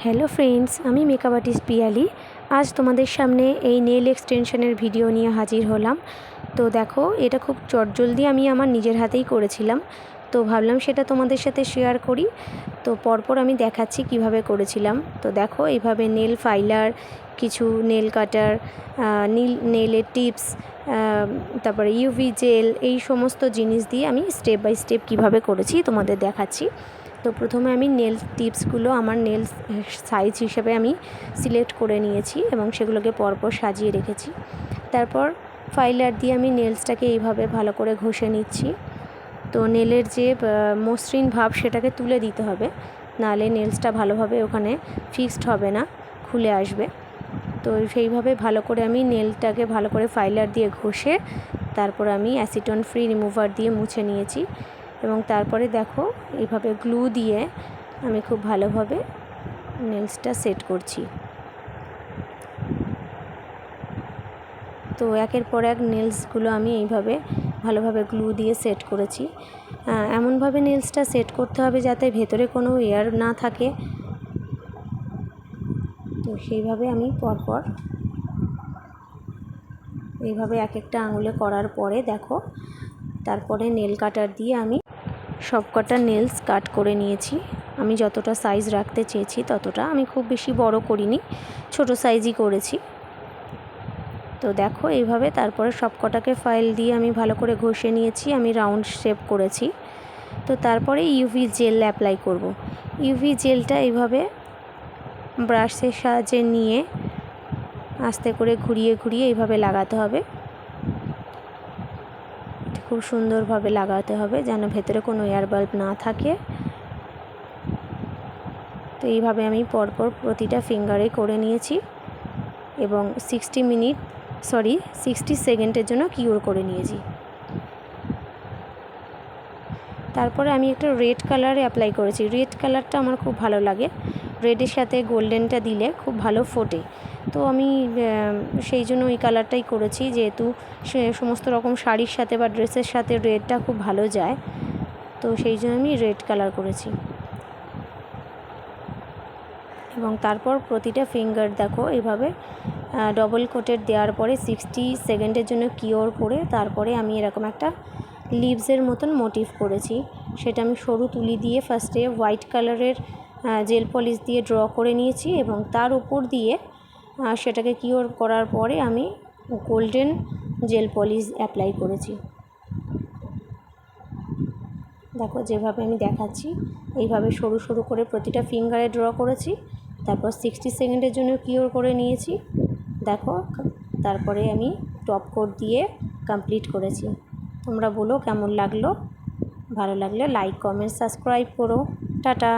Hello friends, আমি makeup artist Piyali. আজ তোমাদের সামনে এই নেল এক্সটেনশনের ভিডিও নিয়ে হাজির হলাম। তো দেখো, এটা খুব চটজলদি আমি আমার নিজের হাতেই করেছিলাম, তো ভাবলাম সেটা তোমাদের সাথে শেয়ার করি। তো পরপর আমি দেখাচ্ছি কিভাবে করেছিলাম। তো দেখো, এইভাবে নেল ফাইলার, কিছু নেল কাটার, নেলের টিপস, তারপরে ইউভি জেল, এই সমস্ত জিনিস দিয়ে আমি স্টেপ বাই স্টেপ কিভাবে করেছি তোমাদের দেখাচ্ছি। তো প্রথমে আমি নেল টিপসগুলো আমার নেল সাইজ হিসেবে আমি সিলেক্ট করে নিয়েছি এবং সেগুলোকে পরপর সাজিয়ে রেখেছি। তারপর ফাইলার দিয়ে আমি নেলসটাকে এইভাবে ভালো করে ঘষে নিচ্ছি। তো নেলের যে মসৃণ ভাব সেটাকে তুলে দিতে হবে, নাহলে নেলসটা ভালোভাবে ওখানে ফিক্সড হবে না, খুলে আসবে। তো সেইভাবে ভালো করে আমি নেলটাকে ভালো করে ফাইলার দিয়ে ঘষে তারপর আমি অ্যাসিটন ফ্রি রিমুভার দিয়ে মুছে নিয়েছি। এবং তারপরে দেখো, এইভাবে গ্লু দিয়ে আমি খুব ভালোভাবে নেলসটা সেট করছি। তো একের পর এক নেলসগুলো আমি এইভাবে ভালোভাবে গ্লু দিয়ে সেট করেছি। এমনভাবে নেলসটা সেট করতে হবে যাতে ভেতরে কোনো এয়ার না থাকে। তো সেইভাবে আমি পরপর এইভাবে এক একটা আঙুলে করার পরে দেখো, তারপরে নেল কাটার দিয়ে আমি সব কটা নেলস কাট করে নিয়েছি। আমি যতটা সাইজ রাখতে চেয়েছি ততটা, আমি খুব বেশি বড় করিনি, ছোট সাইজই করেছি। তো দেখো এইভাবে তারপরে সব কটাকে ফাইল দিয়ে আমি ভালো করে ঘষে নিয়েছি, আমি রাউন্ড শেপ করেছি। তো তারপরে ইউভি জেল অ্যাপ্লাই করব। ইউভি জেলটা এইভাবে ব্রাশের সাহায্যে নিয়ে আস্তে করে ঘুরিয়ে ঘুরিয়ে এইভাবে লাগাতে হবে। খুব সুন্দরভাবে লাগাতে হবে যেন ভেতরে কোনো এয়ার বাল্ব না থাকে। তো এইভাবে আমি পরপর প্রতিটা ফিঙ্গারে করে নিয়েছি এবং 60 সেকেন্ডের জন্য কিউর করে নিয়েছি। তারপরে আমি একটা রেড কালারে অ্যাপ্লাই করেছি। রেড কালারটা আমার খুব ভালো লাগে, রেডের সাথে গোল্ডেনটা দিলে খুব ভালো ফোটে। তো আমি সেই জন্য ওই কালারটাই করেছি, যেহেতু সে সমস্ত রকম শাড়ির সাথে বা ড্রেসের সাথে রেডটা খুব ভালো যায়। তো সেই জন্য আমি রেড কালার করেছি। এবং তারপর প্রতিটা ফিঙ্গার দেখো এইভাবে ডবল কোটেড দেওয়ার পরে 60 সেকেন্ডের জন্য কিওর করে তারপরে আমি এরকম একটা লিভসের মতন মোটিভ করেছি। সেটা আমি সরু তুলি দিয়ে ফার্স্টে হোয়াইট কালারের জেল পলিশ দিয়ে ড্র করে নিয়েছি এবং তার উপর দিয়ে সেটাকে কিওর করার পরে আমি গোল্ডেন জেল পলিশ অ্যাপ্লাই করেছি। দেখো যেভাবে আমি দেখাচ্ছি, এইভাবে সরু সরু করে প্রতিটা ফিঙ্গারে ড্র করেছি, তারপর 60 সেকেন্ডের জন্য কিওর করে নিয়েছি। দেখো, তারপরে আমি টপ কোট দিয়ে কমপ্লিট করেছি। তোমরা বলো কেমন লাগলো। ভালো লাগলে লাইক, কমেন্ট, সাবস্ক্রাইব করো। টাটা।